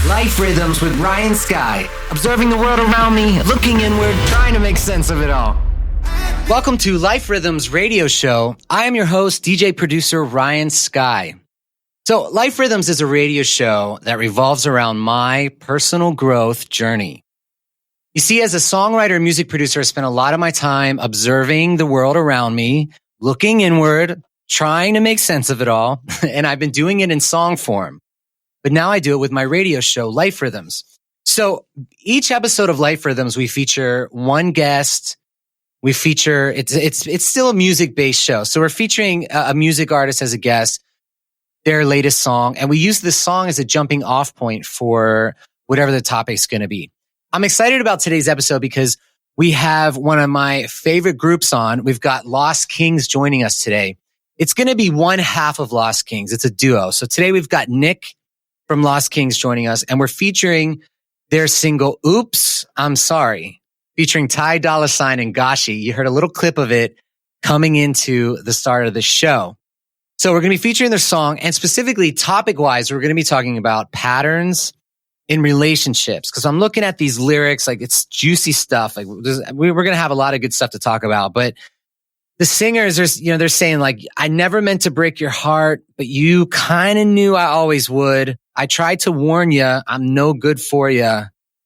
Life Rhythms with Ryan Skyy. Observing the world around me, looking inward, trying to make sense of it all. Welcome to Life Rhythms radio show. I am your host, DJ producer Ryan Skyy. So Life Rhythms is a radio show that revolves around my personal growth journey. You see, as a songwriter and music producer, I spent a lot of my time observing the world around me, looking inward, trying to make sense of it all. And I've been doing it in song form. But now I do it with my radio show, Life Rhythms. So each episode of Life Rhythms, we feature one guest. We feature, it's still a music-based show. So we're featuring a music artist as a guest, their latest song, and we use this song as a jumping off point for whatever the topic's going to be. I'm excited about today's episode because we have one of my favorite groups on. We've got Lost Kings joining us today. It's going to be one half of Lost Kings. It's a duo. So today we've got Nick from Lost Kings joining us, and we're featuring their single, Oops, I'm Sorry, featuring Ty Dolla $ign and Gashi. You heard a little clip of it coming into the start of the show. So we're going to be featuring their song, and specifically topic-wise, we're going to be talking about patterns in relationships. Because I'm looking at these lyrics, like it's juicy stuff. Like we're going to have a lot of good stuff to talk about, but the singers are, they're saying like, I never meant to break your heart, but you kind of knew I always would. I tried to warn you, I'm no good for you.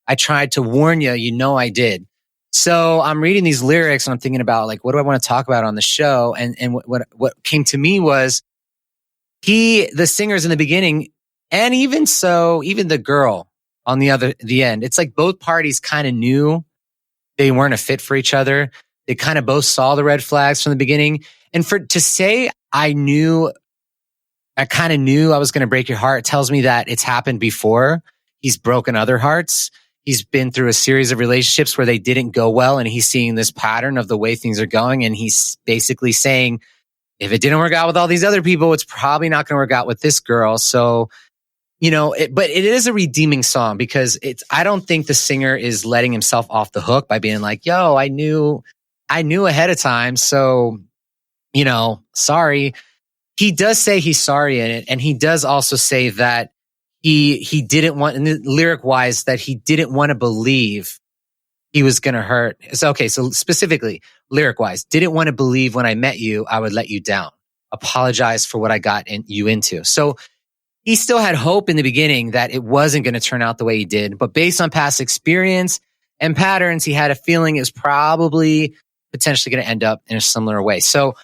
I tried to warn you, you know I did. So I'm reading these lyrics and I'm thinking about like, what do I want to talk about on the show? And what came to me was the singers in the beginning, and even the girl on the end, it's like both parties kind of knew they weren't a fit for each other. They kind of both saw the red flags from the beginning. And to say I kind of knew I was going to break your heart tells me that it's happened before. He's broken other hearts. He's been through a series of relationships where they didn't go well, and he's seeing this pattern of the way things are going. And he's basically saying, if it didn't work out with all these other people, it's probably not going to work out with this girl. So, but it is a redeeming song because I don't think the singer is letting himself off the hook by being like, yo, I knew ahead of time. So, sorry. He does say he's sorry in it. And he does also say that he didn't want, and lyric wise, that he didn't want to believe he was going to hurt. So, okay. So specifically lyric wise, didn't want to believe when I met you, I would let you down. Apologize for what I got you into. So he still had hope in the beginning that it wasn't going to turn out the way he did. But based on past experience and patterns, he had a feeling it was probably potentially going to end up in a similar way. So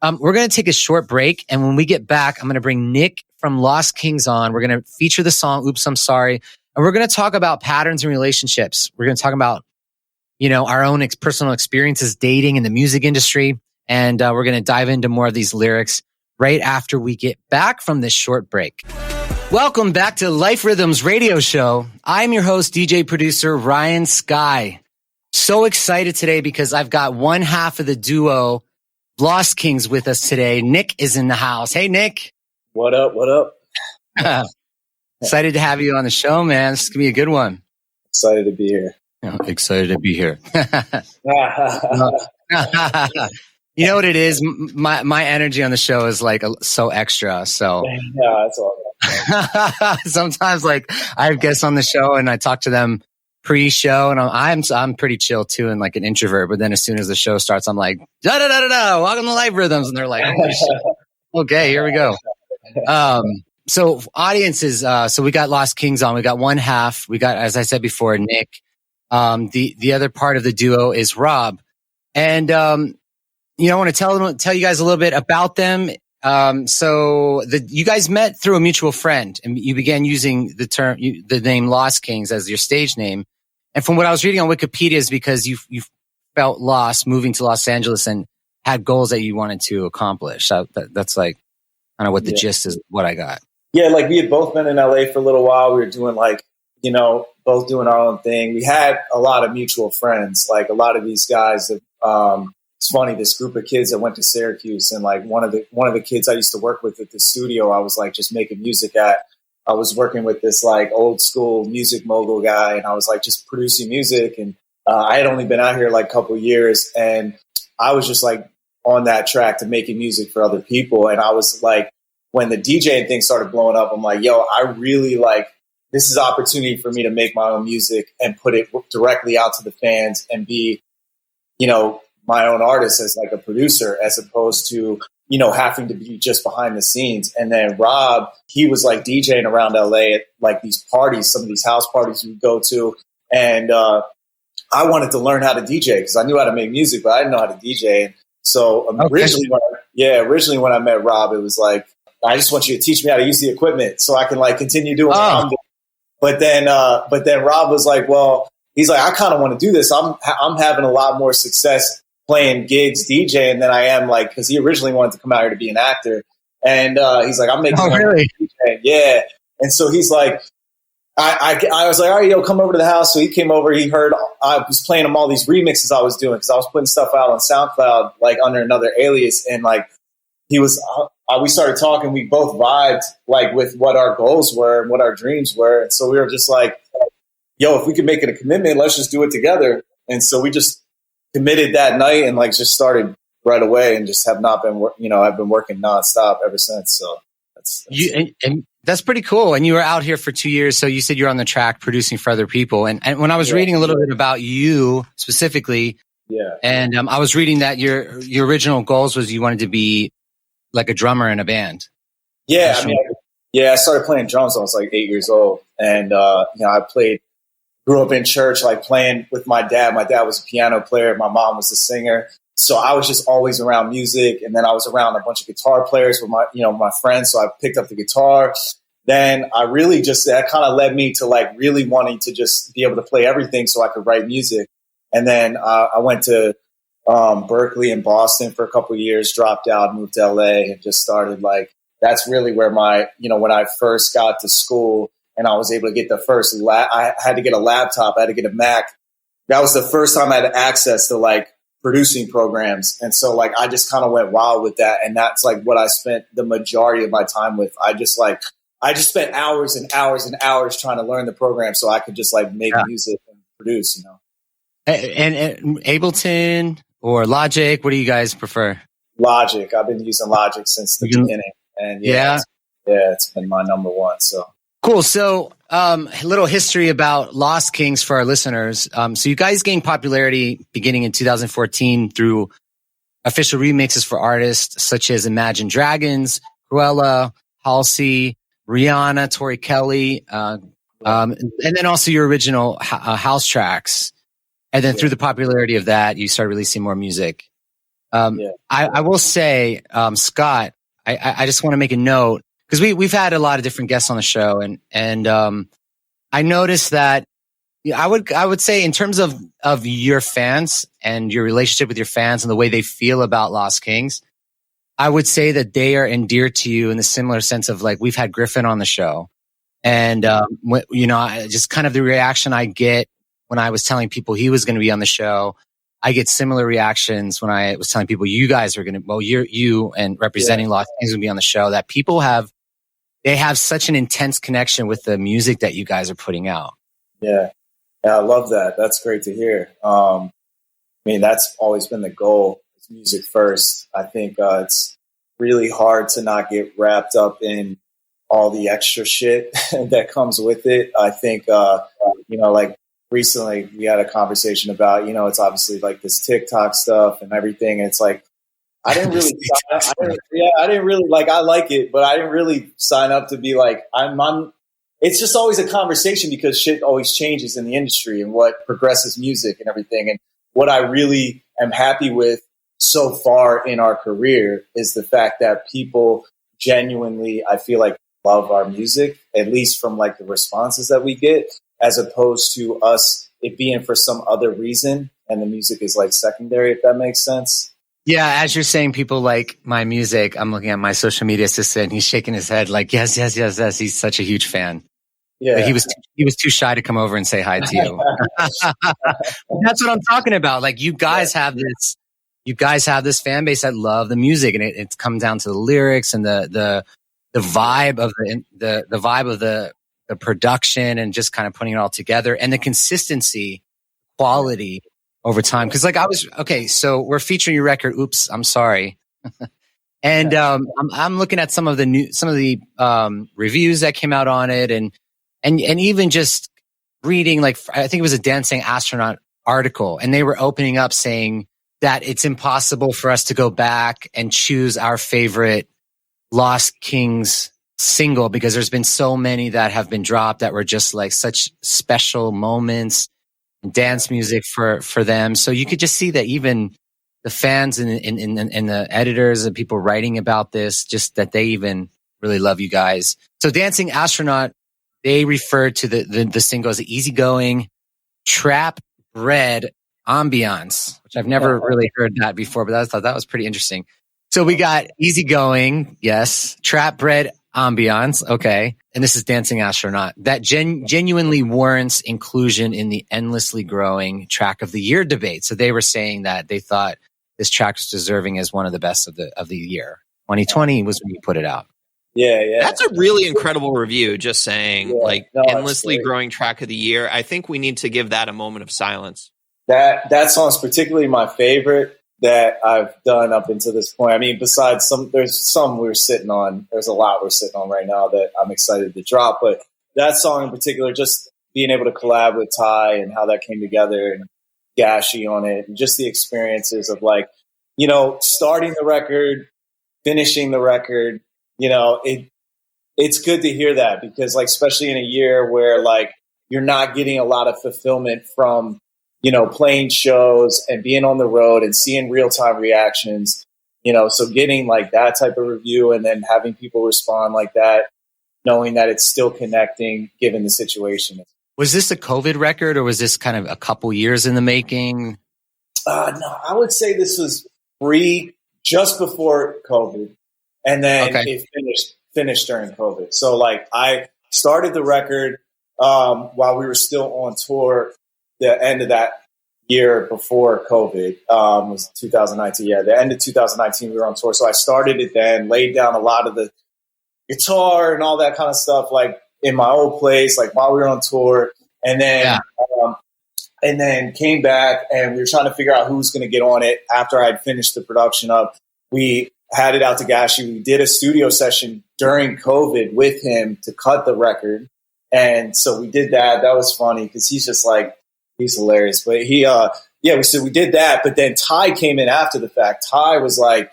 we're going to take a short break. And when we get back, I'm going to bring Nick from Lost Kings on. We're going to feature the song, Oops, I'm Sorry. And we're going to talk about patterns in relationships. We're going to talk about, our own personal experiences dating in the music industry. And we're going to dive into more of these lyrics right after we get back from this short break. Welcome back to Life Rhythms radio show. I'm your host, DJ producer Ryan Skyy. So excited today because I've got one half of the duo Lost Kings with us today. Nick is in the house. Hey, Nick. What up? What up? Excited to have you on the show, man. This is going to be a good one. Excited to be here. Excited to be here. You know what it is? My energy on the show is like so extra. So yeah, that's all. Sometimes like I have guests on the show and I talk to them pre-show, and I'm pretty chill too, and like an introvert. But then as soon as the show starts, I'm like, da da da da da, welcome to Life Rhythms, and they're like, holy shit. Okay, here we go. So audiences, so we got Lost Kings on. We got one half. We got, as I said before, Nick. The other part of the duo is Rob, and I want to tell you guys a little bit about them. So you guys met through a mutual friend, and you began using the name Lost Kings as your stage name. And from what I was reading on Wikipedia, is because you felt lost moving to Los Angeles and had goals that you wanted to accomplish. So that's like kind of what the gist is. What I got. Yeah, like we had both been in LA for a little while. We were doing both doing our own thing. We had a lot of mutual friends. Like a lot of these guys that. It's funny, this group of kids that went to Syracuse, and like one of the kids I used to work with at the studio, I was like just making music at. I was working with this like old school music mogul guy, and I was like just producing music. And I had only been out here like a couple of years, and I was just like on that track to making music for other people. And I was like, when the DJing thing started blowing up, I'm like, yo, I really like this is opportunity for me to make my own music and put it directly out to the fans and be, my own artist as like a producer, as opposed to, having to be just behind the scenes. And then Rob, he was like DJing around LA at like these parties, some of these house parties we go to. And I wanted to learn how to DJ because I knew how to make music, but I didn't know how to DJ. So originally when I met Rob, it was like, I just want you to teach me how to use the equipment so I can like continue doing what I'm doing. But then Rob was like, well, he's like, I kind of want to do this. I'm having a lot more success playing gigs, DJing than I am like, because he originally wanted to come out here to be an actor. And he's like, I'm making really? DJing. Yeah. And so he's like, I was like, all right, yo, come over to the house. So he came over. He heard I was playing him all these remixes I was doing because I was putting stuff out on SoundCloud like under another alias. And like he was, we started talking. We both vibed like with what our goals were and what our dreams were. And so we were just like, yo, if we could make it a commitment, let's just do it together. And so we just committed that night and like just started right away and just have not been, I've been working nonstop ever since. So and that's pretty cool. And you were out here for 2 years. So you said you're on the track producing for other people. And when I was reading a little bit about you specifically, and I was reading that your original goals was you wanted to be like a drummer in a band. Yeah. I started playing drums when I was like 8 years old. And, I grew up in church, like playing with my dad. My dad was a piano player. My mom was a singer. So I was just always around music. And then I was around a bunch of guitar players with my friends. So I picked up the guitar. Then that kind of led me to like really wanting to just be able to play everything so I could write music. And then I went to Berkeley and Boston for a couple of years, dropped out, moved to LA, and just started like, that's really where when I first got to school and I was able to get the first, I had to get a laptop, I had to get a Mac. That was the first time I had access to like producing programs. And so like, I just kind of went wild with that. And that's like what I spent the majority of my time with. I just spent hours and hours and hours trying to learn the program so I could just like make music and produce, And Ableton or Logic, what do you guys prefer? Logic. I've been using Logic since the beginning. And it's been my number one. So cool. So a little history about Lost Kings for our listeners. So you guys gained popularity beginning in 2014 through official remixes for artists such as Imagine Dragons, Cruella, Halsey, Rihanna, Tori Kelly, and then also your original house tracks. And then through the popularity of that, you started releasing more music. I will say, Scott, I just want to make a note because we've had a lot of different guests on the show, and I noticed that I would say in terms of your fans and your relationship with your fans and the way they feel about Lost Kings, I would say that they are endeared to you in the similar sense of like we've had Griffin on the show, and just kind of the reaction I get when I was telling people he was going to be on the show. I get similar reactions when I was telling people you guys are going to, you and representing Lost Kings will be on the show, that people have such an intense connection with the music that you guys are putting out. Yeah, I love that. That's great to hear. That's always been the goal. It's music first. I think it's really hard to not get wrapped up in all the extra shit that comes with it. I think, like, recently we had a conversation about, it's obviously like this TikTok stuff and everything. And it's like, I didn't really like, I like it, but I didn't really sign up to be like, it's just always a conversation because shit always changes in the industry and what progresses music and everything. And what I really am happy with so far in our career is the fact that people genuinely, I feel like, love our music, at least from like the responses that we get, as opposed to us it being for some other reason and the music is like secondary, if that makes sense. Yeah, as you're saying people like my music, I'm looking at my social media assistant and he's shaking his head like, yes. He's such a huge fan. Yeah, he was too shy to come over and say hi to you. That's what I'm talking about. Like you guys have this fan base that love the music, and it's come down to the lyrics and the vibe of the vibe of the production and just kind of putting it all together and the consistency, quality over time. Cause like so we're featuring your record. Oops, I'm sorry. And I'm looking at some of the reviews that came out on it, and And even just reading, like, I think it was a Dancing Astronaut article, and they were opening up saying that it's impossible for us to go back and choose our favorite Lost Kings single because there's been so many that have been dropped that were just like such special moments, dance music for them. So you could just see that even the fans and the editors and people writing about this, just that they even really love you guys. So Dancing Astronaut, they refer to the single as easygoing, trap bred ambiance, which I've never really heard that before, but I thought that was pretty interesting. So we got easygoing, yes, trap bred ambiance, okay, and this is Dancing Astronaut. That genuinely warrants inclusion in the endlessly growing track of the year debate. So they were saying that they thought this track was deserving as one of the best of the year. 2020 was when you put it out. Yeah. That's a really incredible review, just saying, endlessly growing track of the year. I think we need to give that a moment of silence. That song's particularly my favorite that I've done up until this point. I mean, besides there's some we're sitting on. There's a lot we're sitting on right now that I'm excited to drop. But that song in particular, just being able to collab with Ty and how that came together, and Gashi on it, and just the experiences of, like, you know, starting the record, finishing the record. You know, it's good to hear that because, like, especially in a year where, like, you're not getting a lot of fulfillment from, you know, playing shows and being on the road and seeing real-time reactions, you know, so getting like that type of review and then having people respond like that, knowing that it's still connecting given the situation. Was this a COVID record or was this kind of a couple years in the making? No, I would say this was just before COVID. And then it finished during COVID. So, like, I started the record while we were still on tour. The end of that year before COVID was 2019. Yeah, the end of 2019, we were on tour. So I started it then, laid down a lot of the guitar and all that kind of stuff, like, in my old place, like, while we were on tour. And then and then came back, and we were trying to figure out who was going to get on it after I'd finished the production up. We had it out to Gashi. We did a studio session during COVID with him to cut the record. And so we did that. That was funny because he's just like, he's hilarious. But so we did that. But then Ty came in after the fact. Ty was like,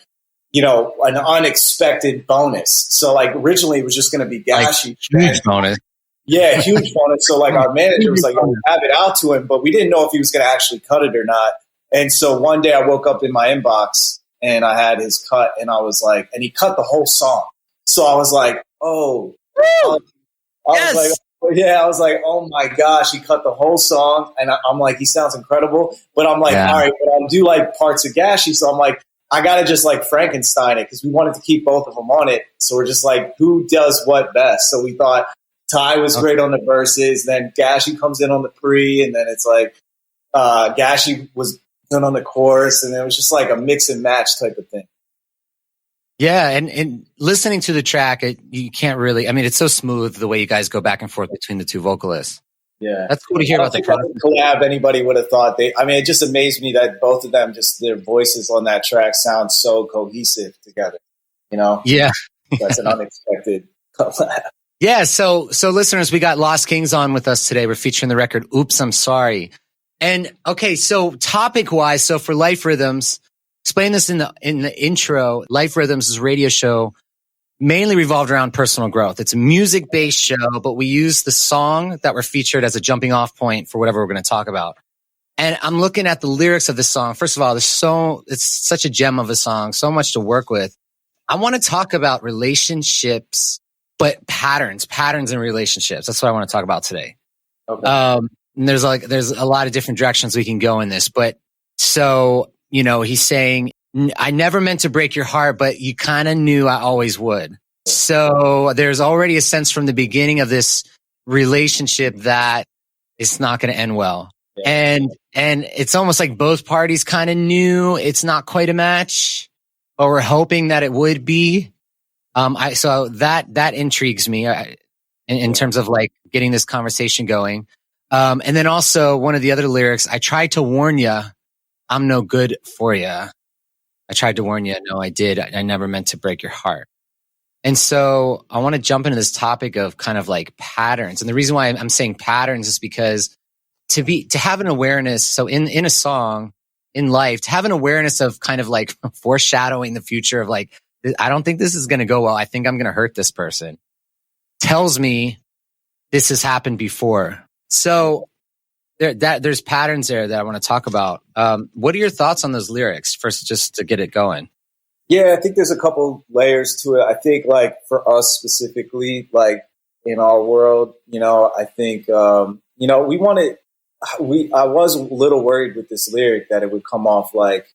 you know, an unexpected bonus. So, like, originally it was just going to be Gashi. Like, huge bonus. Yeah, huge bonus. So, like, our manager was like, oh, have it out to him. But we didn't know if he was going to actually cut it or not. And so one day I woke up in my inbox and I had his cut, and I was like, and he cut the whole song. So I was like, oh, I was like, oh my gosh, he cut the whole song. And I'm like, he sounds incredible. But I'm like, all right, but I'll do like parts of Gashi. So I'm like, I got to just like Frankenstein it because we wanted to keep both of them on it. So we're just like, who does what best? So we thought Ty was great on the verses. Then Gashi comes in on the pre. And then it's like Gashi was done on the chorus. And it was just like a mix and match type of thing. Yeah, and listening to the track, you can't really. I mean, it's so smooth the way you guys go back and forth between the two vocalists. Yeah, that's cool to hear about the collab. Anybody would have thought it just amazed me that both of them, just their voices on that track sound so cohesive together. You know? Yeah, that's an unexpected collab. Yeah, so listeners, we got Lost Kings on with us today. We're featuring the record "Oops, I'm Sorry." And okay, so topic wise, so for Life Rhythms. Explain this in the intro. Life Rhythms is a radio show mainly revolved around personal growth. It's a music-based show, but we use the song that we're featured as a jumping off point for whatever we're going to talk about. And I'm looking at the lyrics of this song. First of all, it's such a gem of a song, so much to work with. I want to talk about relationships, but patterns in relationships. That's what I want to talk about today. Okay. And there's a lot of different directions we can go in this, but so. You know, he's saying, I never meant to break your heart, but you kind of knew I always would. So there's already a sense from the beginning of this relationship that it's not going to end well. Yeah. And it's almost like both parties kind of knew it's not quite a match, or we're hoping that it would be. So that intrigues me in terms of like getting this conversation going. And then also one of the other lyrics, I tried to warn you. I'm no good for you. I tried to warn you. No, I did. I never meant to break your heart. And so I want to jump into this topic of kind of like patterns. And the reason why I'm saying patterns is because to have an awareness. So in a song, in life, to have an awareness of kind of like foreshadowing the future of like, I don't think this is going to go well. I think I'm going to hurt this person. Tells me this has happened before. So there's patterns there that I want to talk about. What are your thoughts on those lyrics first, just to get it going? Yeah, I think there's a couple layers to it. I think like for us specifically, like in our world, I think, I was a little worried with this lyric that it would come off like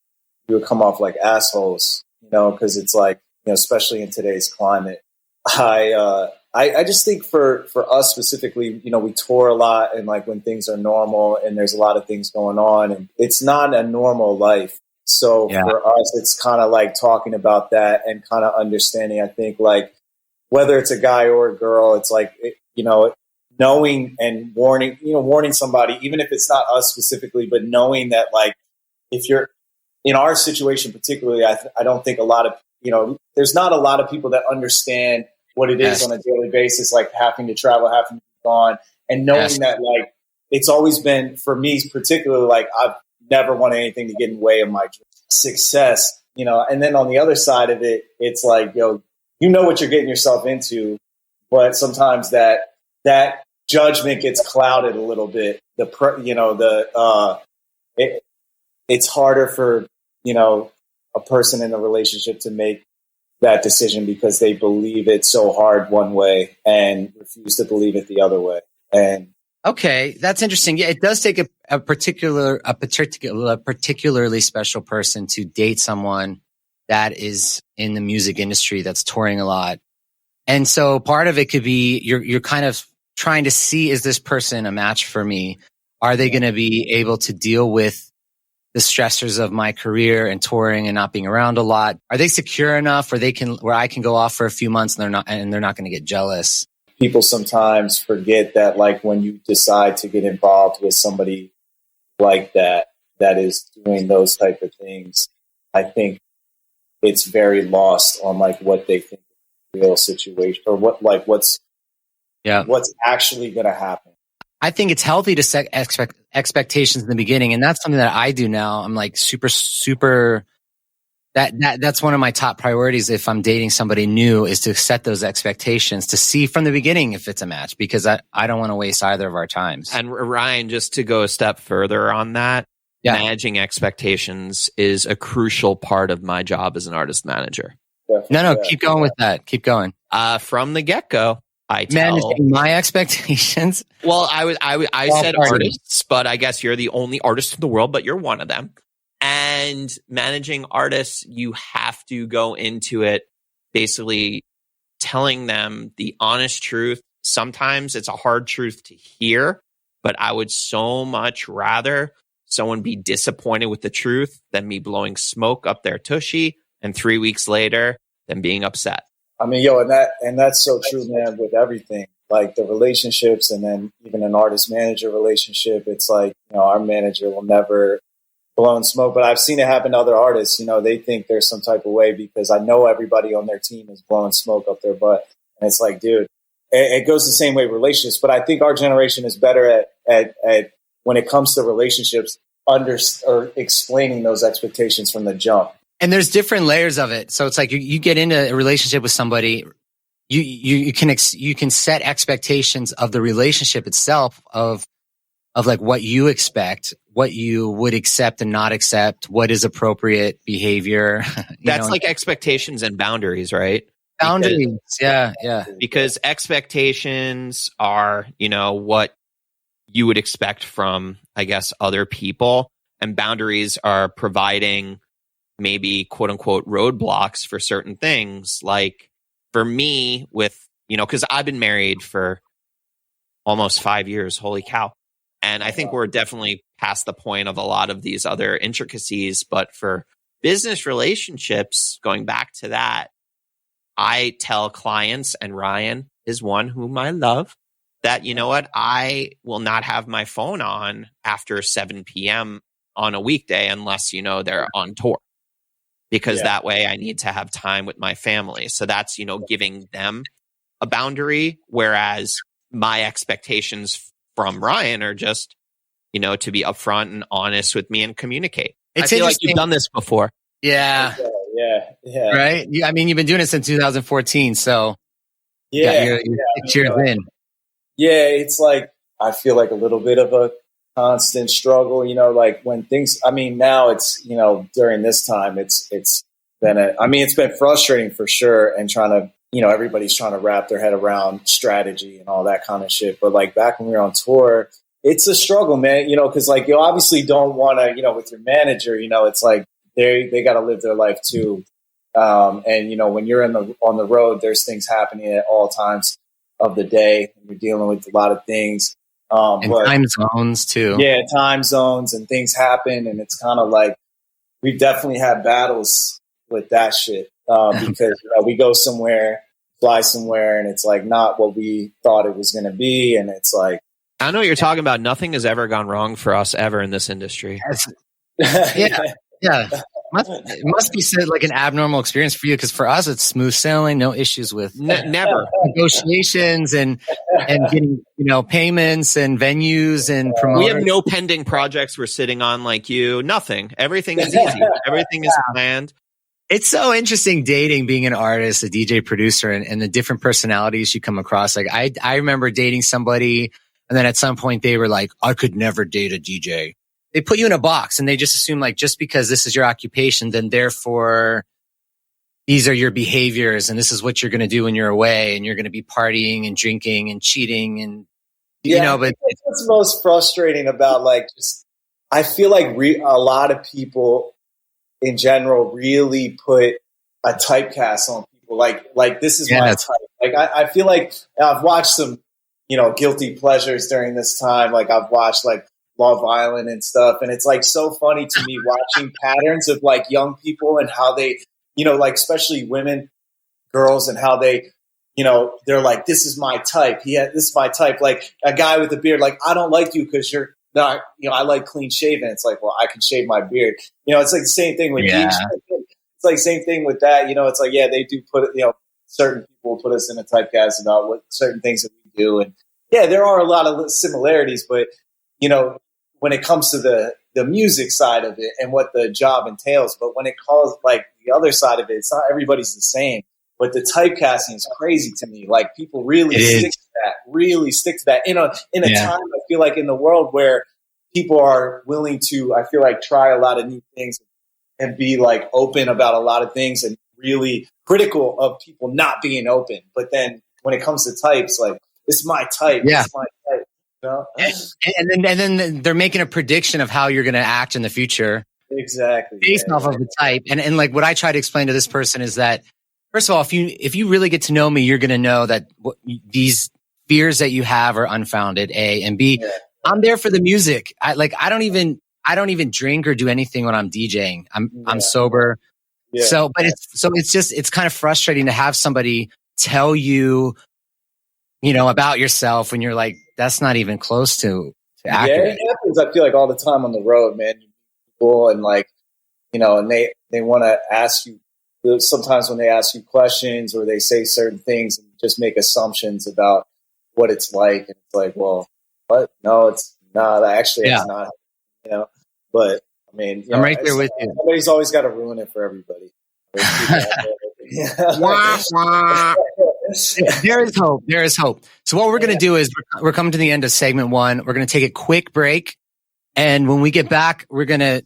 assholes, because it's like, especially in today's climate. I just think for us specifically, we tour a lot, and like when things are normal and there's a lot of things going on, and it's not a normal life. So for us, it's kind of like talking about that and kind of understanding, I think, like whether it's a guy or a girl, it's like, knowing and warning somebody, even if it's not us specifically, but knowing that like, if you're in our situation, particularly, I don't think a lot of, there's not a lot of people that understand what it is on a daily basis, like having to travel, having to be gone, and knowing that like, it's always been, for me particularly, like I've never wanted anything to get in the way of my success, and then on the other side of it, it's like, what you're getting yourself into, but sometimes that judgment gets clouded a little bit. It's harder for, a person in a relationship to make that decision because they believe it so hard one way and refuse to believe it the other way. And okay, that's interesting. Yeah, it does take a particularly special person to date someone that is in the music industry that's touring a lot. And so part of it could be you're kind of trying to see, is this person a match for me? Are they going to be able to deal with the stressors of my career and touring and not being around a lot? Are they secure enough where I can go off for a few months and they're not going to get jealous? People sometimes forget that, like, when you decide to get involved with somebody like that is doing those type of things, I think it's very lost on like what they think is the real situation or what's actually going to happen. I think it's healthy to set expectations in the beginning, and that's something that I do now. I'm like super. That's one of my top priorities if I'm dating somebody new, is to set those expectations, to see from the beginning if it's a match, because I don't want to waste either of our times. And Ryan, just to go a step further on that, managing expectations is a crucial part of my job as an artist manager. No, keep going with that. Keep going. From the get-go, managing my expectations. Well, I said artists, but I guess you're the only artist in the world, but you're one of them. And managing artists, you have to go into it basically telling them the honest truth. Sometimes it's a hard truth to hear, but I would so much rather someone be disappointed with the truth than me blowing smoke up their tushy and 3 weeks later them being upset. I mean, and that's so true, man, with everything, like the relationships, and then even an artist manager relationship. It's like, our manager will never blow smoke, but I've seen it happen to other artists. They think there's some type of way because I know everybody on their team is blowing smoke up their butt. And it's like, dude, it goes the same way with relationships. But I think our generation is better at when it comes to relationships, or explaining those expectations from the jump. And there's different layers of it. So it's like you get into a relationship with somebody, you can set expectations of the relationship itself, of like what you expect, what you would accept and not accept, what is appropriate behavior. That's like expectations and boundaries, right? Boundaries, yeah. Because expectations are, what you would expect from, I guess, other people, and boundaries are providing maybe quote unquote roadblocks for certain things. Like for me, with, because I've been married for almost 5 years, holy cow. And I think we're definitely past the point of a lot of these other intricacies. But for business relationships, going back to that, I tell clients, and Ryan is one whom I love, that, I will not have my phone on after 7 p.m. on a weekday unless, they're on tour. because that way I need to have time with my family. So that's, giving them a boundary. Whereas my expectations from Ryan are just, to be upfront and honest with me and communicate. I feel like you've done this before. Yeah. Yeah. Right. I mean, you've been doing it since 2014. So you're 6 years in. Yeah. It's like, I feel like a little bit of a constant struggle, like when things, now it's, during this time, it's been frustrating for sure. And trying to, everybody's trying to wrap their head around strategy and all that kind of shit. But like back when we were on tour, it's a struggle, man, cause like you obviously don't want to, with your manager, it's like they got to live their life too. And when you're on the road, there's things happening at all times of the day. And you're dealing with a lot of things. And time zones too. Yeah, time zones and things happen, and it's kind of like we've definitely had battles with that shit because we go somewhere, fly somewhere, and it's like not what we thought it was going to be, and it's like I know what you're talking about. Nothing has ever gone wrong for us ever in this industry. Yeah. It must be like an abnormal experience for you, because for us it's smooth sailing, no issues with never negotiations and getting payments and venues and promoters. We have no pending projects we're sitting on like you. Nothing. Everything is easy. Everything is planned. It's so interesting dating, being an artist, a DJ producer, and the different personalities you come across. Like I remember dating somebody, and then at some point they were like, I could never date a DJ. They put you in a box and they just assume like, just because this is your occupation, then therefore these are your behaviors and this is what you're going to do when you're away, and you're going to be partying and drinking and cheating and, but it's what's most frustrating about I feel like a lot of people in general really put a typecast on people. Like this is my type. Like, I feel like I've watched some, guilty pleasures during this time. Like I've watched Love Island and stuff. And it's so funny to me watching patterns of young people and how they, especially women, girls, and how they, they're like, this is my type. This is my type. Like a guy with a beard, I don't like you because you're not, I like clean shaven. It's like, well, I can shave my beard. It's like the same thing with DJ. It's like same thing with that. It's like, they do put it, certain people put us in a typecast about what certain things that we do. And there are a lot of similarities, but, when it comes to the music side of it and what the job entails. But when it calls the other side of it, it's not everybody's the same. But the typecasting is crazy to me. Like people really stick to that in a time, I feel like, in the world where people are willing to, I feel like, try a lot of new things and be open about a lot of things and really critical of people not being open. But then when it comes to types, this is my type. Yeah. This is my type. And then they're making a prediction of how you're going to act in the future. Exactly. Based off of the type. And what I try to explain to this person is that, first of all, if you really get to know me, you're going to know that these fears that you have are unfounded, A, and B, I'm there for the music. I don't even drink or do anything when I'm DJing. I'm sober. Yeah. So it's kind of frustrating to have somebody tell you, about yourself when you're like, that's not even close to accurate. It happens, I feel like, all the time on the road, man. People and and they want to ask you, sometimes when they ask you questions or they say certain things and just make assumptions about what it's like. And it's like, well, what? No, it's not. Actually, it's not, but I mean, I'm right there with you. Somebody's always got to ruin it for everybody. There is hope. There is hope. So what we're going to do is we're coming to the end of segment 1. We're going to take a quick break. And when we get back, we're going to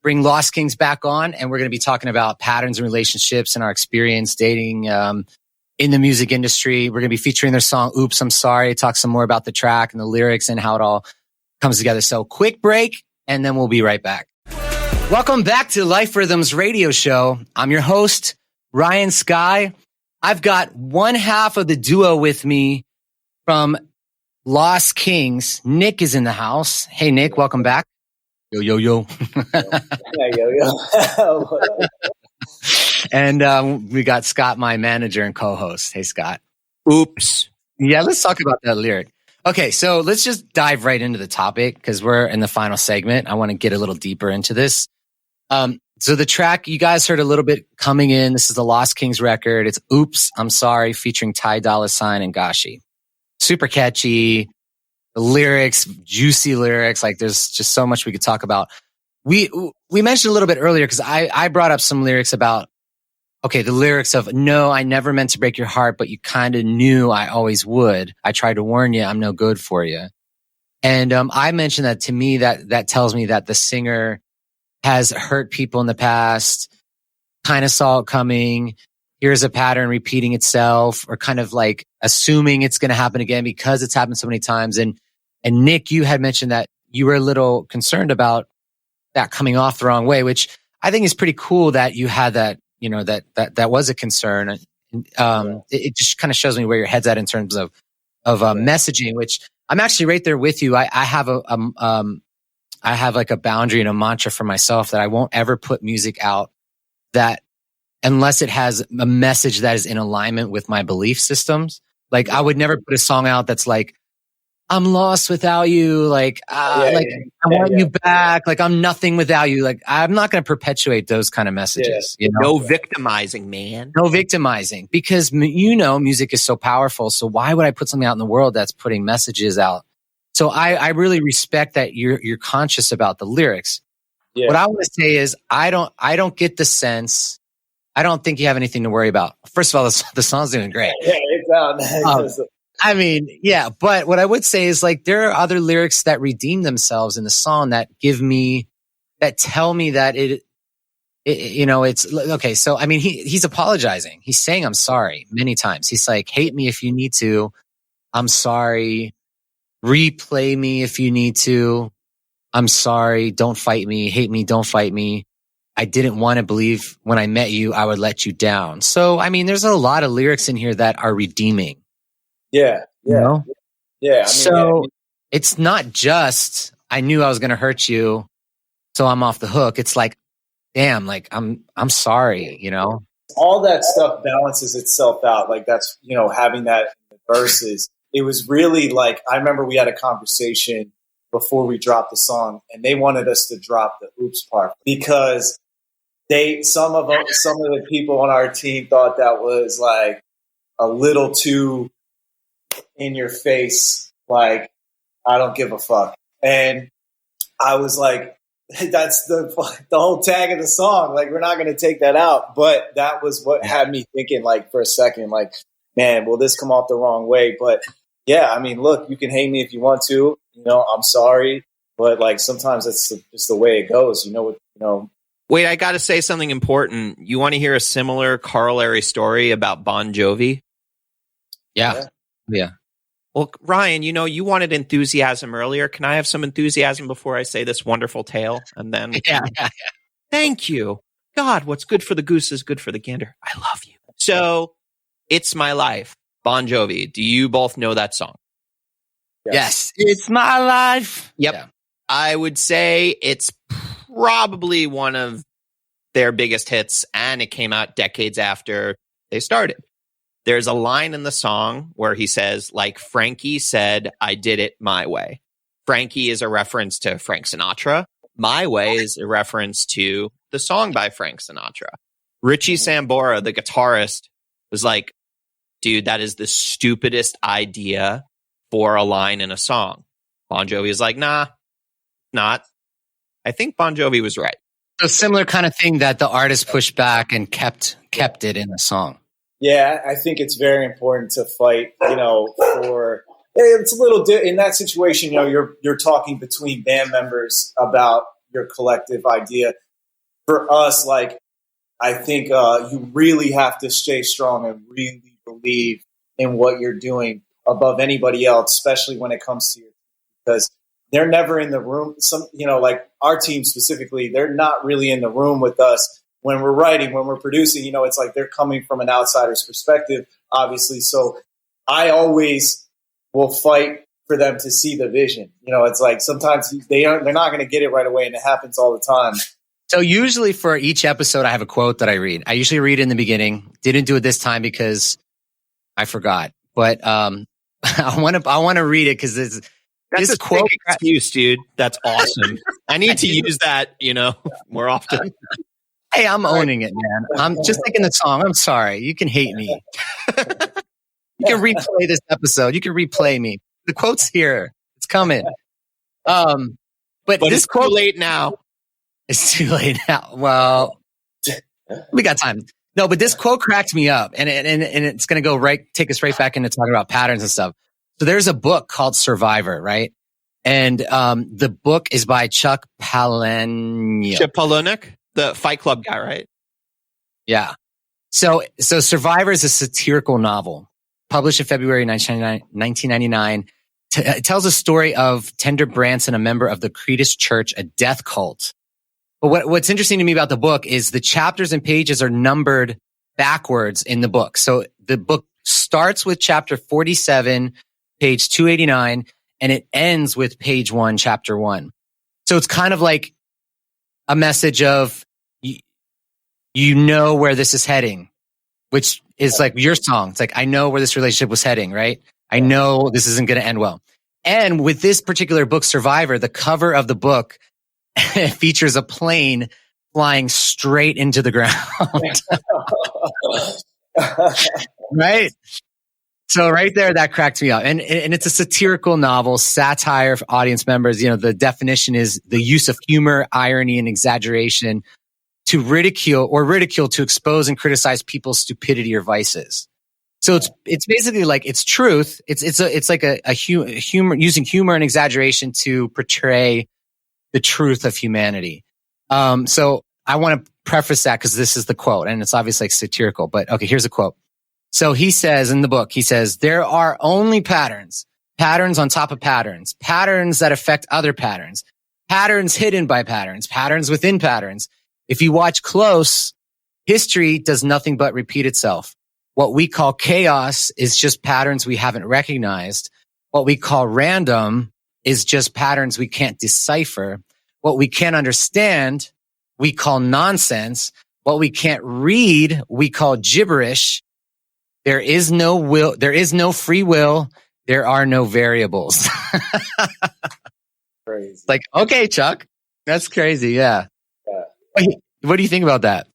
bring Lost Kings back on, and we're going to be talking about patterns and relationships and our experience dating in the music industry. We're going to be featuring their song, Oops, I'm Sorry, talk some more about the track and the lyrics and how it all comes together. So quick break, and then we'll be right back. Welcome back to Life Rhythms Radio Show. I'm your host, Ryan Skyy. I've got one half of the duo with me from Lost Kings. Nick is in the house. Hey, Nick, welcome back. Yo, yo, yo. Yo. And we got Scott, my manager and co-host. Hey, Scott. Oops. Yeah, let's talk about that lyric. Okay, so let's just dive right into the topic because we're in the final segment. I want to get a little deeper into this. So the track you guys heard a little bit coming in. This is the Lost Kings record. It's "Oops, I'm Sorry" featuring Ty Dolla $ign and Gashi. Super catchy. The lyrics, juicy lyrics. Like there's just so much we could talk about. We mentioned a little bit earlier because I brought up some lyrics about, okay, the lyrics of "No, I never meant to break your heart, but you kind of knew I always would. I tried to warn you, I'm no good for you." And I mentioned that to me, that tells me that the singer has hurt people in the past, kind of saw it coming. Here's a pattern repeating itself, or kind of like assuming it's going to happen again because it's happened so many times. And Nick, you had mentioned that you were a little concerned about that coming off the wrong way, which I think is pretty cool that you had that, you know, that was a concern. It just kind of shows me where your head's at in terms of messaging, which I'm actually right there with you. I have I have like a boundary and a mantra for myself that I won't ever put music out that unless it has a message that is in alignment with my belief systems. Like I would never put a song out that's like, "I'm lost without you." Like, I want you back. Like I'm nothing without you. Like I'm not going to perpetuate those kind of messages. You know? No victimizing, man. No victimizing, because you know, music is so powerful. So why would I put something out in the world that's putting messages out? So I really respect that you're conscious about the lyrics. Yeah. What I want to say is I don't get the sense. I don't think you have anything to worry about. First of all, the song's doing great. Yeah, it's I mean, yeah, but what I would say is like there are other lyrics that redeem themselves in the song that tell me that it you know, it's okay. So I mean, he's apologizing. He's saying "I'm sorry" many times. He's like, "Hate me if you need to. I'm sorry. Replay me if you need to. I'm sorry. Don't fight me. Hate me. Don't fight me. I didn't want to believe when I met you, I would let you down." So, I mean, there's a lot of lyrics in here that are redeeming. Yeah. You know? Yeah. It's not just, "I knew I was going to hurt you, so I'm off the hook." It's like, damn, like I'm sorry, you know? All that stuff balances itself out. Like that's, you know, having that in the verses. It was really like, I remember we had a conversation before we dropped the song, and they wanted us to drop the "oops" part because some of the people on our team thought that was like a little too in your face, like I don't give a fuck. And I was like, that's the whole tag of the song. Like we're not going to take that out. But that was what had me thinking, like for a second, like, man, will this come off the wrong way? But yeah, I mean, look, you can hate me if you want to. You know, I'm sorry, but like sometimes that's just the way it goes. You know. Wait, I got to say something important. You want to hear a similar corollary story about Bon Jovi? Yeah. Well, Ryan, you know, you wanted enthusiasm earlier. Can I have some enthusiasm before I say this wonderful tale? And then, yeah. Thank you. God, what's good for the goose is good for the gander. I love you. So, "It's My Life," Bon Jovi. Do you both know that song? Yes. It's my life. Yep. Yeah. I would say it's probably one of their biggest hits, and it came out decades after they started. There's a line in the song where he says, like Frankie said, "I did it my way." Frankie is a reference to Frank Sinatra. "My Way" is a reference to the song by Frank Sinatra. Richie Sambora, the guitarist, was like, "Dude, that is the stupidest idea for a line in a song." Bon Jovi is like, "Nah, not." I think Bon Jovi was right. A similar kind of thing that the artist pushed back and kept it in the song. Yeah, I think it's very important to fight, you know, for it's a little in that situation, you know, you're talking between band members about your collective idea. For us, like I think you really have to stay strong and really believe in what you're doing above anybody else, especially when it comes to you, because they're never in the room. Some, you know, like our team specifically, they're not really in the room with us when we're writing, when we're producing. You know, it's like they're coming from an outsider's perspective, obviously. So I always will fight for them to see the vision. You know, it's like sometimes they're not going to get it right away, and it happens all the time. So usually for each episode, I have a quote that I read. I usually read in the beginning. Didn't do it this time because I forgot. But I want to read it because that's a quote excuse, dude. That's awesome. I need to use that, you know, more often. Hey, I'm owning it, man. I'm just like in the song. I'm sorry. You can hate me. You can replay this episode. You can replay me. The quote's here. It's coming. But this it's quote too late now. It's too late now. Well, we got time. No, but this quote cracked me up, and it's going to take us right back into talking about patterns and stuff. So there's a book called Survivor, right? And the book is by Chuck Palahniuk. Chip Palahniuk, the Fight Club guy, right? Yeah. So Survivor is a satirical novel published in February 1999. It tells a story of Tender Branson, a member of the Cretus Church, a death cult. But what's interesting to me about the book is the chapters and pages are numbered backwards in the book. So the book starts with chapter 47, page 289, and it ends with page 1, chapter 1. So it's kind of like a message of, you know where this is heading, which is like your song. It's like, I know where this relationship was heading, right? I know this isn't going to end well. And with this particular book, Survivor, the cover of the book features a plane flying straight into the ground. Right? So right there, that cracked me up. And it's a satirical novel, satire for audience members. The definition is the use of humor, irony, and exaggeration to ridicule to expose and criticize people's stupidity or vices. So it's basically like it's truth. It's like a humor, using humor and exaggeration to portray the truth of humanity. So I want to preface that because this is the quote, and it's obviously like satirical. But okay, here's a quote. So he says in the book, there are only patterns on top of patterns that affect other patterns hidden by patterns within patterns. If you watch close, history does nothing but repeat itself. What we call chaos is just patterns we haven't recognized. What we call random is just patterns we can't decipher. What we can't understand, we call nonsense. What we can't read, we call gibberish. There is no will. There is no free will. There are no variables. Crazy. Like, okay, Chuck, that's crazy. Yeah. What do you think about that?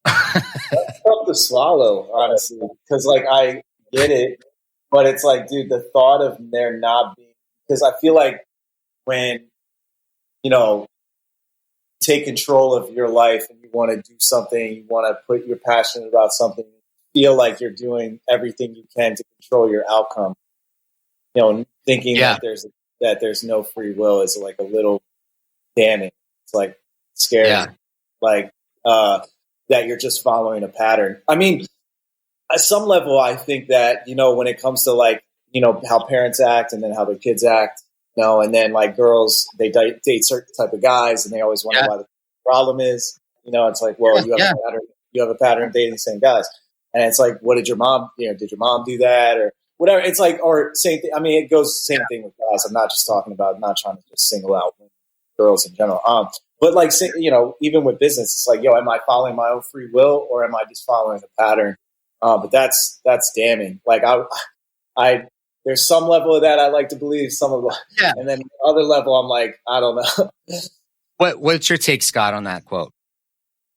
That's tough to swallow, honestly, because like I get it, but it's like, dude, the thought of there not being, because I feel like when take control of your life and you want to do something, you want to you're passionate about something, you feel like you're doing everything you can to control your outcome. Thinking that there's no free will is like a little damning. It's like scary. Yeah. Like that you're just following a pattern. I mean, at some level, I think that, when it comes to like, how parents act and then how their kids act, and then like girls, they date certain type of guys and they always wonder why the problem is, it's like, well, you have a pattern dating the same guys. And it's like, what did your mom do that or whatever? It's like, or same thing. I mean, it goes same thing with guys. I'm not just talking about, not trying to just single out girls in general. But like, even with business, it's like, am I following my own free will or am I just following a pattern? But that's damning. Like I there's some level of that I like to believe, some of the, and then the other level, I'm like, I don't know. What's your take, Scott, on that quote?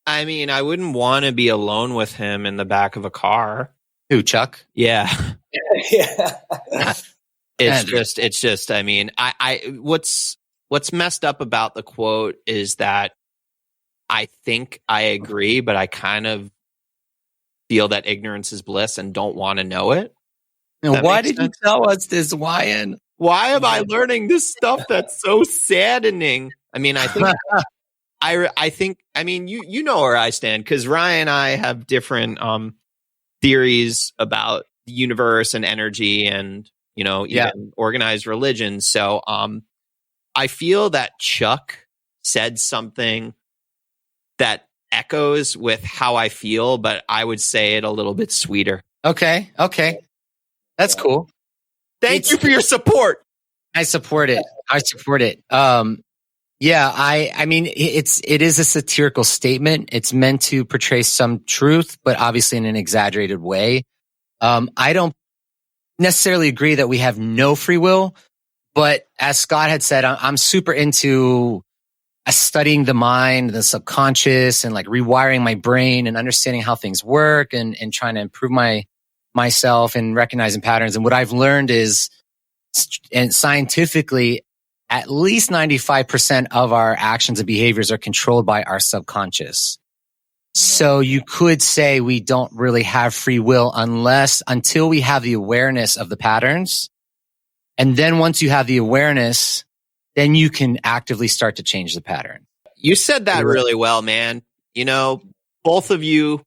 I mean, I wouldn't want to be alone with him in the back of a car. Who, Chuck? Yeah. Yeah. It's just, I mean, what's messed up about the quote is that I think I agree, but I kind of feel that ignorance is bliss and don't want to know it. And why did you tell us this, Wyan? Why am I learning this stuff that's so saddening? I mean, I think, I mean, you know where I stand because Ryan and I have different theories about the universe and energy and, even organized religion. So I feel that Chuck said something that echoes with how I feel, but I would say it a little bit sweeter. Okay. That's cool. Thank you for your support. I support it. Yeah, I mean, it is a satirical statement. It's meant to portray some truth, but obviously in an exaggerated way. I don't necessarily agree that we have no free will, but as Scott had said, I'm super into studying the mind, the subconscious, and like rewiring my brain and understanding how things work and trying to improve myself and recognizing patterns. And what I've learned is, and scientifically, at least 95% of our actions and behaviors are controlled by our subconscious. So you could say we don't really have free will until we have the awareness of the patterns. And then once you have the awareness, then you can actively start to change the pattern. You said that really well, man. Both of you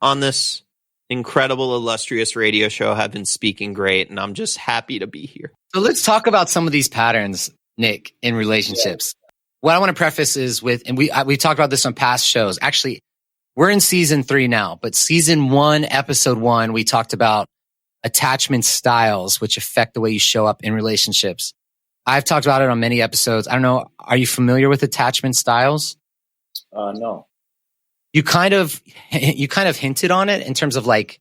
on this incredible, illustrious radio show have been speaking great, and I'm just happy to be here. So let's talk about some of these patterns, Nick, in relationships. Yeah. What I want to preface is with, and we talked about this on past shows. Actually, we're in season 3 now, but season 1, episode 1, we talked about attachment styles, which affect the way you show up in relationships. I've talked about it on many episodes. I don't know. Are you familiar with attachment styles? No. You kind of hinted on it in terms of like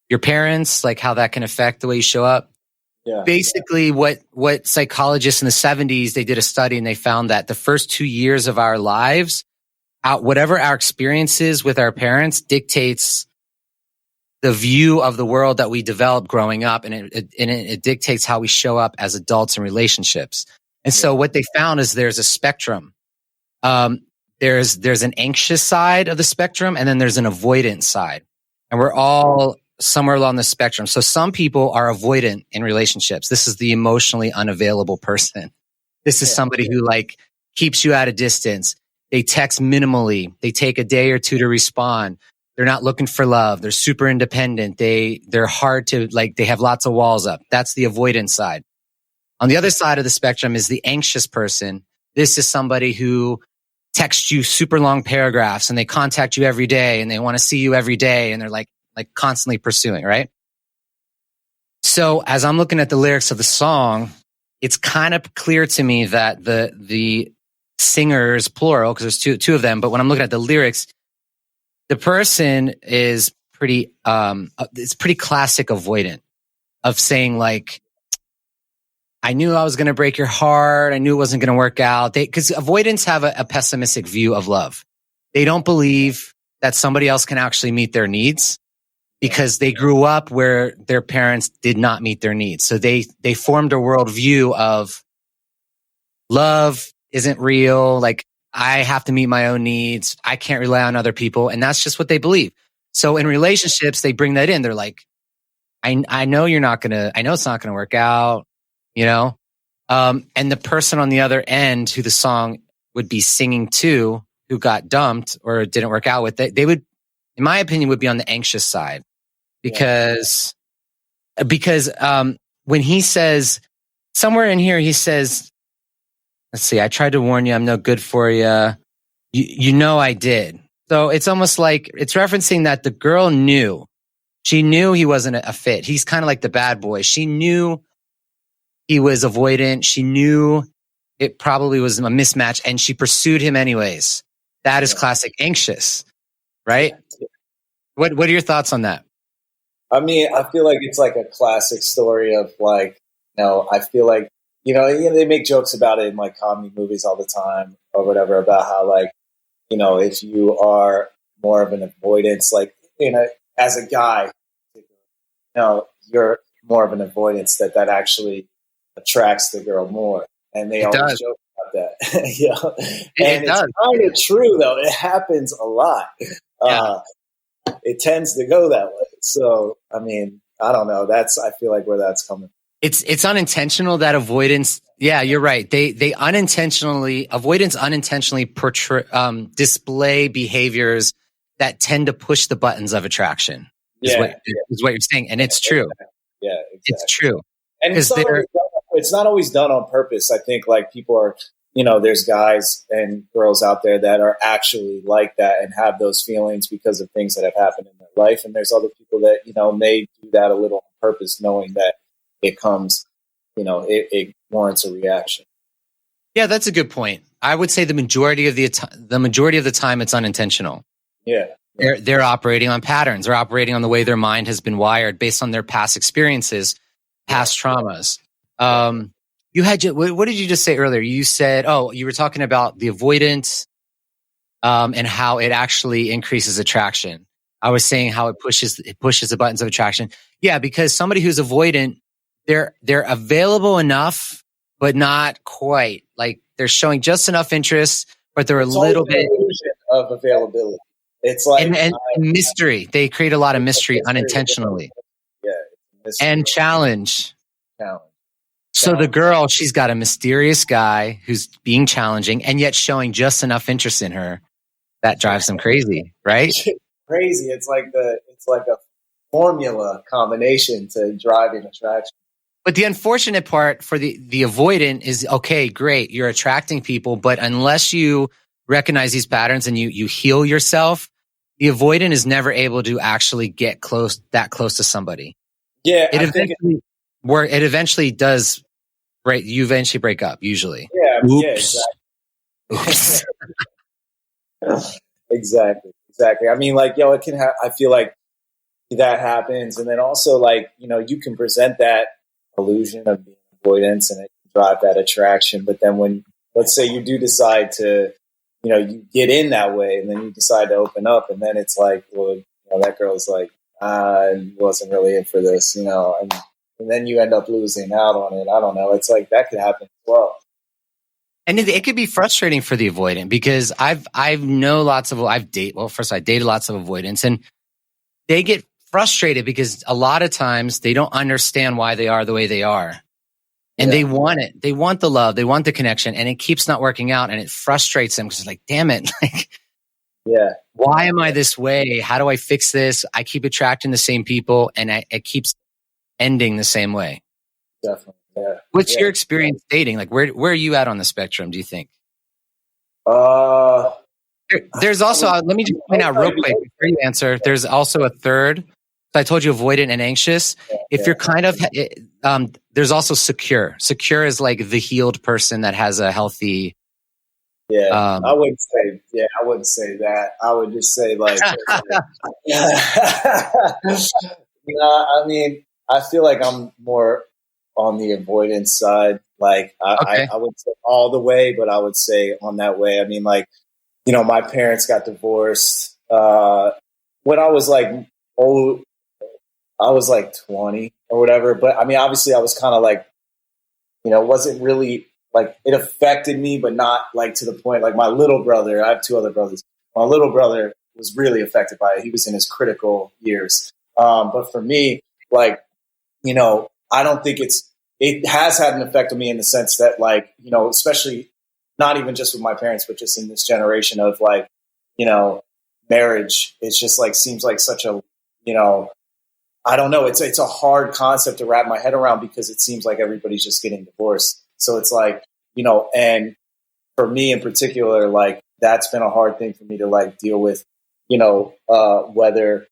your parents, like how that can affect the way you show up. Yeah. Basically, what psychologists in the 70s, they did a study and they found that the first 2 years of our lives, whatever our experiences with our parents dictates the view of the world that we develop growing up, and it dictates how we show up as adults in relationships. And so what they found is there's a spectrum. There's an anxious side of the spectrum, and then there's an avoidant side. And we're all somewhere along the spectrum. So some people are avoidant in relationships. This is the emotionally unavailable person. This is somebody who like keeps you at a distance. They text minimally. They take a day or two to respond. They're not looking for love. They're super independent. They're hard to like, they have lots of walls up. That's the avoidant side. On the other side of the spectrum is the anxious person. This is somebody who texts you super long paragraphs and they contact you every day and they want to see you every day and they're like constantly pursuing, right? So as I'm looking at the lyrics of the song, it's kind of clear to me that the singers, plural, because there's two of them, but when I'm looking at the lyrics, the person is it's pretty classic avoidant of saying like, I knew I was going to break your heart. I knew it wasn't going to work out. Because avoidants have a pessimistic view of love. They don't believe that somebody else can actually meet their needs because they grew up where their parents did not meet their needs. So they formed a worldview of love isn't real. Like, I have to meet my own needs. I can't rely on other people. And that's just what they believe. So in relationships, they bring that in. They're like, I know I know it's not going to work out, and the person on the other end who the song would be singing to, who got dumped or didn't work out with, they would, in my opinion, would be on the anxious side because when he says somewhere in here, he says, let's see, I tried to warn you, I'm no good for you. You know I did. So it's almost like it's referencing that the girl knew. She knew he wasn't a fit. He's kind of like the bad boy. She knew he was avoidant. She knew it probably was a mismatch, and she pursued him anyways. That is classic anxious, right? What are your thoughts on that? I mean, I feel like it's like a classic story of like, I feel like, they make jokes about it in like comedy movies all the time or whatever about how like, if you are more of an avoidance, like, as a guy, you're more of an avoidance that actually attracts the girl more. And they always joke about that. And it's kind of true though. It happens a lot. It tends to go that way. So, I mean, I don't know. I feel like where that's coming from. It's unintentional, that avoidance. Yeah, you're right. Avoidance unintentionally display behaviors that tend to push the buttons of attraction. Is what you're saying. And it's true. Yeah, exactly. It's true. And it's not always done on purpose. I think like people are, there's guys and girls out there that are actually like that and have those feelings because of things that have happened in their life. And there's other people that, may do that a little on purpose, knowing that it comes, it warrants a reaction. Yeah, that's a good point. I would say the majority of the time it's unintentional. Yeah. They're operating on patterns. They're operating on the way their mind has been wired based on their past experiences, past traumas. what did you just say earlier? You said, you were talking about the avoidance, and how it actually increases attraction. I was saying how it pushes the buttons of attraction. Yeah, because somebody who's avoidant, they're available enough, but not quite. Like they're showing just enough interest, but they're It's a little always an bit illusion of availability. It's like and mystery. They create a lot of mystery unintentionally. Yeah, mystery. And challenge. Challenge. So the girl, she's got a mysterious guy who's being challenging and yet showing just enough interest in her. That drives them crazy, right? Crazy. It's like a formula combination to driving attraction. But the unfortunate part for the avoidant is, okay, great, you're attracting people, but unless you recognize these patterns and you heal yourself, the avoidant is never able to actually get close to somebody. Yeah, it eventually does break. You eventually break up, usually. Yeah, Oops. Yeah, exactly. Exactly. I mean, like, it can I feel like that happens. And then also, like, you can present that illusion of being avoidance and it can drive that attraction. But then when, let's say you do decide to, you get in that way and then you decide to open up and then it's like, well, that girl's like, I wasn't really in for this, and then you end up losing out on it. I don't know. It's like that could happen as well. And it could be frustrating for the avoidant because I dated lots of avoidants and they get frustrated because a lot of times they don't understand why they are the way they are. And they want it. They want the love. They want the connection and it keeps not working out and it frustrates them because it's like, damn it. Why am I this way? How do I fix this? I keep attracting the same people and it keeps ending the same way. Definitely. Yeah. What's your experience dating? Like, where are you at on the spectrum, do you think? There's also, let me just point out real quick before you answer, there's also a third. So I told you avoidant and anxious. If you're kind of, there's also secure. Secure is like the healed person that has a healthy. I wouldn't say that. I would just say like, I mean, I feel like I'm more on the avoidance side. Like I wouldn't say all the way, but I would say on that way. I mean, like, my parents got divorced when I was like old. I was like 20 or whatever. But I mean, obviously I was kind of like, it wasn't really like it affected me, but not like to the point like my little brother. I have two other brothers. My little brother was really affected by it. He was in his critical years. But for me, like, I don't think it has had an effect on me in the sense that like, especially not even just with my parents, but just in this generation of like, marriage. It's just like, seems like such a, I don't know. It's a hard concept to wrap my head around because it seems like everybody's just getting divorced. So it's like, and for me in particular, like that's been a hard thing for me to like deal with, whether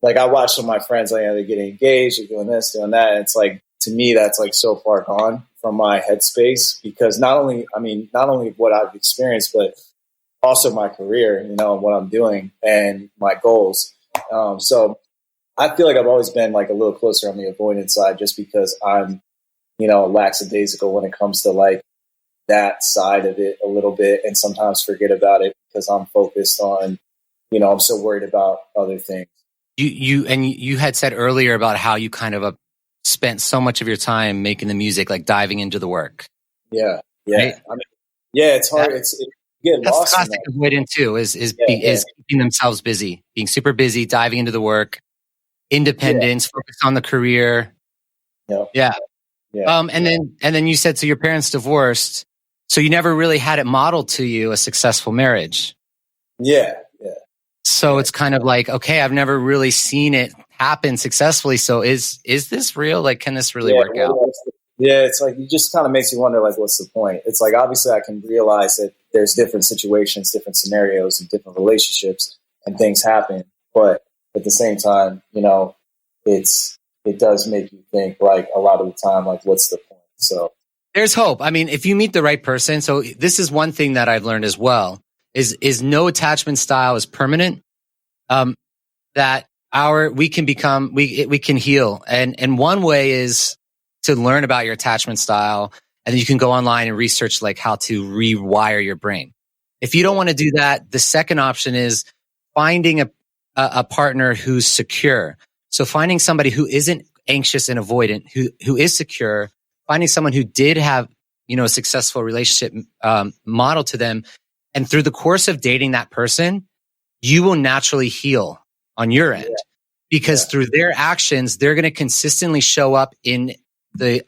like I watch some of my friends, like they're getting engaged, they're doing this, doing that. And it's like, to me, that's like so far gone from my headspace because not only what I've experienced, but also my career, and what I'm doing and my goals. So I feel like I've always been like a little closer on the avoidance side just because I'm, lackadaisical when it comes to like that side of it a little bit and sometimes forget about it because I'm focused on, I'm so worried about other things. You had said earlier about how you kind of spent so much of your time making the music, like diving into the work. Yeah. Right? I mean, it's hard. You get lost. That's classic avoidant too, is keeping themselves busy, being super busy, diving into the work, independence, focus on the career. Yeah. And then you said, so your parents divorced, so you never really had it modeled to you a successful marriage. Yeah. So it's kind of like, okay, I've never really seen it happen successfully. So is this real? Like, can this really work out? Yeah, it's like, it just kind of makes you wonder, like, what's the point? It's like, obviously I can realize that there's different situations, different scenarios, and different relationships, and things happen. But at the same time, it does make you think, like, a lot of the time, like, what's the point? So there's hope. I mean, if you meet the right person, so this is one thing that I've learned as well, is no attachment style is permanent. That we can heal. And one way is to learn about your attachment style And then you can go online and research like how to rewire your brain. If you don't want to do that, the second option is finding a partner who's secure. So finding somebody who isn't anxious and avoidant, who is secure, finding someone who did have, a successful relationship model to them. And through the course of dating that person, you will naturally heal on your end because through their actions, they're going to consistently show up in the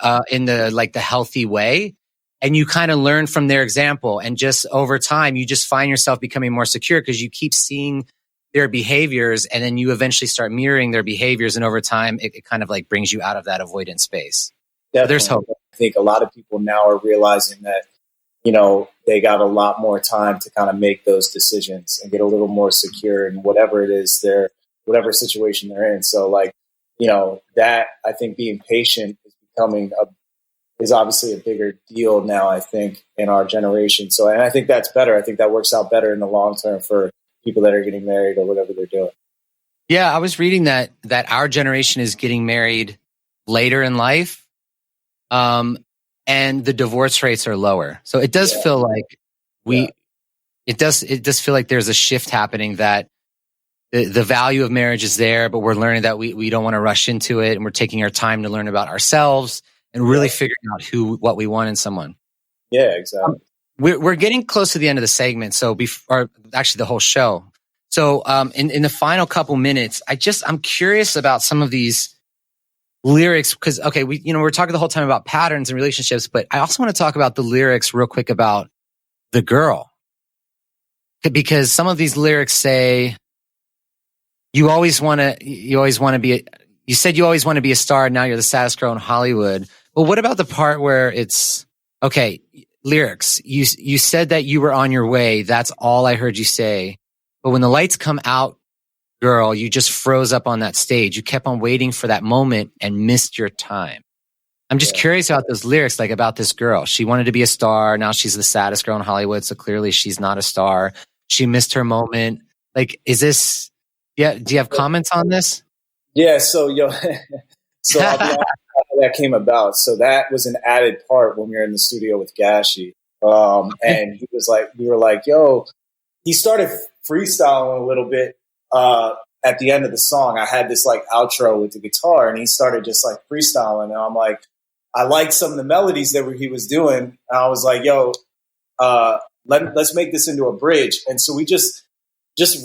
healthy way. And you kind of learn from their example. And just over time, you just find yourself becoming more secure because you keep seeing their behaviors and then you eventually start mirroring their behaviors. And over time, it kind of like brings you out of that avoidant space. So there's hope. I think a lot of people now are realizing that, they got a lot more time to kind of make those decisions and get a little more secure in whatever it is whatever situation they're in. So that I think being patient is is obviously a bigger deal now, I think, in our generation. So, and I think that's better. I think that works out better in the long term for people that are getting married or whatever they're doing. Yeah, I was reading that our generation is getting married later in life. And the divorce rates are lower. So it does feel like it does feel like there's a shift happening that the value of marriage is there, but we're learning that we don't want to rush into it. And we're taking our time to learn about ourselves and really figuring out what we want in someone. Yeah, exactly. We're getting close to the end of the segment. So actually the whole show. So, in the final couple minutes, I'm curious about some of these lyrics, because we're talking the whole time about patterns and relationships, but I also want to talk about the lyrics real quick about the girl, because some of these lyrics say you said you always want to be a star. Now you're the saddest girl in Hollywood. But what about the part where it's lyrics? You said that you were on your way. That's all I heard you say. But when the lights come out, girl, you just froze up on that stage. You kept on waiting for that moment and missed your time. I'm just curious about those lyrics, like about this girl. She wanted to be a star. Now she's the saddest girl in Hollywood. So clearly she's not a star. She missed her moment. Like, is this, do you have comments on this? Yeah. So, I'll be honest how that came about. So that was an added part when we were in the studio with Gashi. And he was like, we were like, he started freestyling a little bit. At the end of the song, I had this like outro with the guitar, and he started just like freestyling. And I'm like, I liked some of the melodies that he was doing. And I was like, let's make this into a bridge. And so we just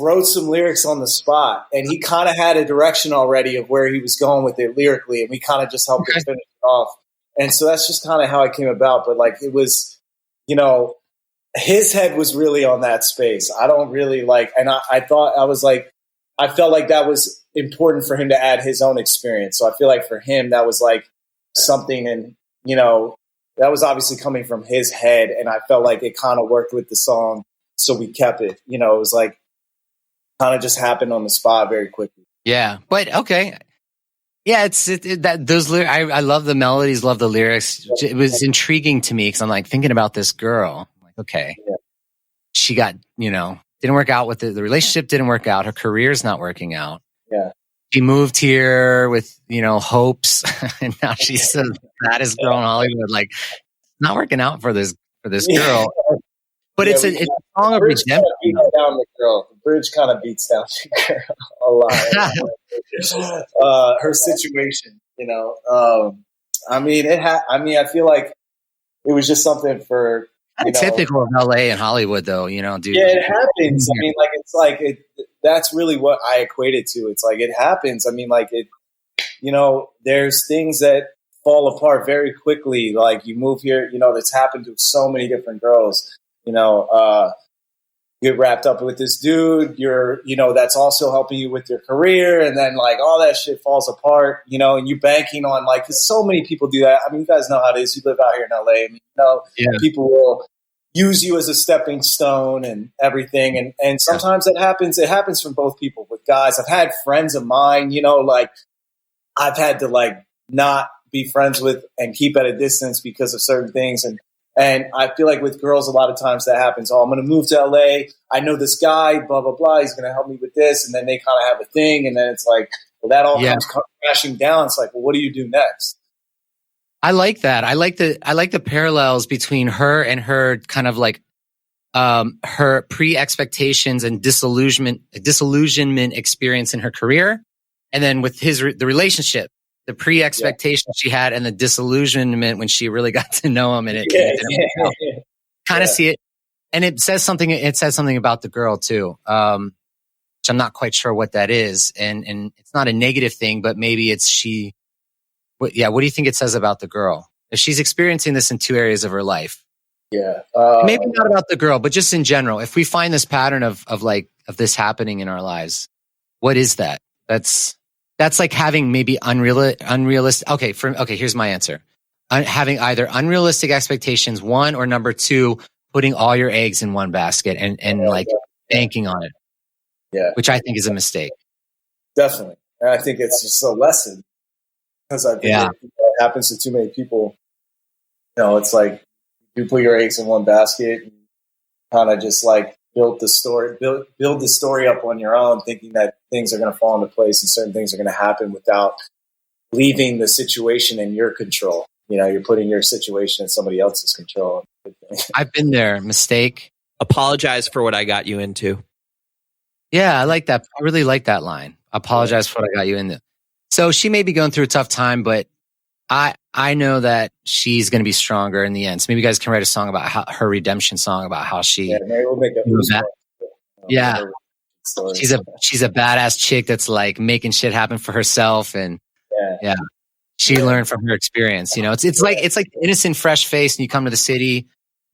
wrote some lyrics on the spot, and he kind of had a direction already of where he was going with it lyrically. And we kind of just helped him finish it off. And so that's just kind of how it came about. But like, it was, his head was really on that space. I don't really and I thought I felt like that was important for him to add his own experience. So I feel like for him, that was like something, and, that was obviously coming from his head. And I felt like it kind of worked with the song. So we kept it, it was like kind of just happened on the spot very quickly. Yeah. But okay. Yeah. I love the melodies, love the lyrics. It was intriguing to me because I'm like thinking about this girl. I'm like, okay, she got, didn't work out with the relationship, didn't work out. Her career's not working out. Yeah. She moved here with, hopes, and now she's the saddest girl in Hollywood. Like, not working out for this girl. But it's a song of redemption. The bridge kind of beats down the girl a lot. Her situation, I feel like it was just something for, typical of LA and Hollywood, though, dude. Yeah, it happens. I mean, that's really what I equate it to. It's like, it happens. I mean, there's things that fall apart very quickly. Like, you move here, that's happened to so many different girls. Get wrapped up with this dude, that's also helping you with your career. And then all that shit falls apart, and you're banking on cause so many people do that. I mean, you guys know how it is. You live out here in LA. I mean, people will use you as a stepping stone and everything. And sometimes it happens from both people with guys. I've had friends of mine, I've had to not be friends with and keep at a distance because of certain things. And I feel like with girls, a lot of times that happens. Oh, I'm going to move to LA. I know this guy, blah, blah, blah. He's going to help me with this. And then they kind of have a thing. And then it's like, well, that all comes crashing down. It's like, well, what do you do next? I like that. I like the parallels between her and her kind of like her pre-expectations and disillusionment experience in her career, and then with the relationship, the pre-expectation she had and the disillusionment when she really got to know him, and it didn't kind of see it. And it says something. It says something about the girl too, which I'm not quite sure what that is. And it's not a negative thing, but maybe it's she. What do you think it says about the girl? If she's experiencing this in two areas of her life. Yeah. Maybe not about the girl, but just in general. If we find this pattern of this happening in our lives, what is that? That's like having maybe unrealistic. Okay, here's my answer. Having either unrealistic expectations, one, or number two, putting all your eggs in one basket and banking on it. Yeah. Which I think is a mistake. Definitely. And I think it's just a lesson, because I think it happens to too many people. You know, it's like you put your eggs in one basket and kind of just like build the story up on your own, thinking that things are going to fall into place and certain things are going to happen without leaving the situation in your control. You know, you're putting your situation in somebody else's control. I've been there. Mistake. Apologize for what I got you into. Yeah, I like that. I really like that line. Apologize for what I got you into. So she may be going through a tough time, but I know that she's going to be stronger in the end. So maybe you guys can write a song about her redemption song about how she. Yeah, maybe we'll make she's a badass chick that's like making shit happen for herself, and she learned from her experience. You know, it's like innocent, fresh face, and you come to the city,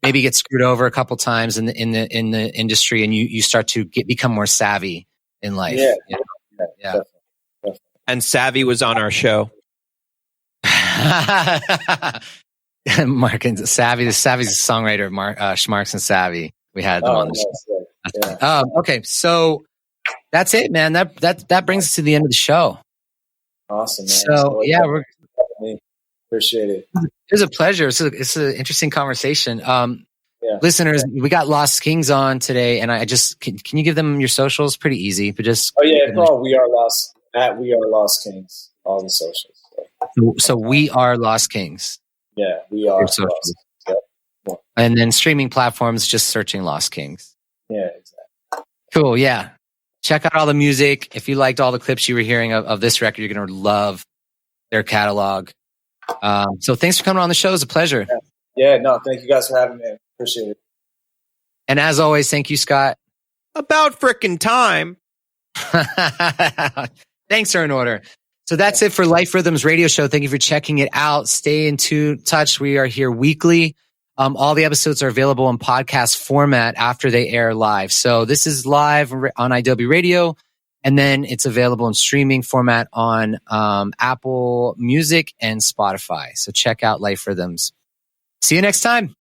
maybe get screwed over a couple times in the industry, and you start to become more savvy in life. Yeah. Definitely. And Savvy was on our show. Mark and Savvy's a songwriter. Schmarks and Savvy. We had them on the show. Yeah. Okay, so that's it, man. That brings us to the end of the show. Awesome, man. So we're appreciate it. It's a pleasure. It's an interesting conversation. Listeners, we got Lost Kings on today, and I just can you give them your socials? Pretty easy, but just We Are Lost at We Are Lost Kings, all the socials. So We Are Lost Kings. Yeah, we are Lost Kings. Yep. And then streaming platforms, just searching Lost Kings. Yeah, exactly. Cool. Yeah. Check out all the music. If you liked all the clips you were hearing of this record, you're going to love their catalog. So thanks for coming on the show. It was a pleasure. Yeah, no, thank you guys for having me. Appreciate it. And as always, thank you, Scott. About frickin' time. Thanks are in order. So that's it for Life Rhythms Radio Show. Thank you for checking it out. Stay in touch. We are here weekly. All the episodes are available in podcast format after they air live. So this is live on IW Radio, and then it's available in streaming format on Apple Music and Spotify. So check out Life Rhythms. See you next time.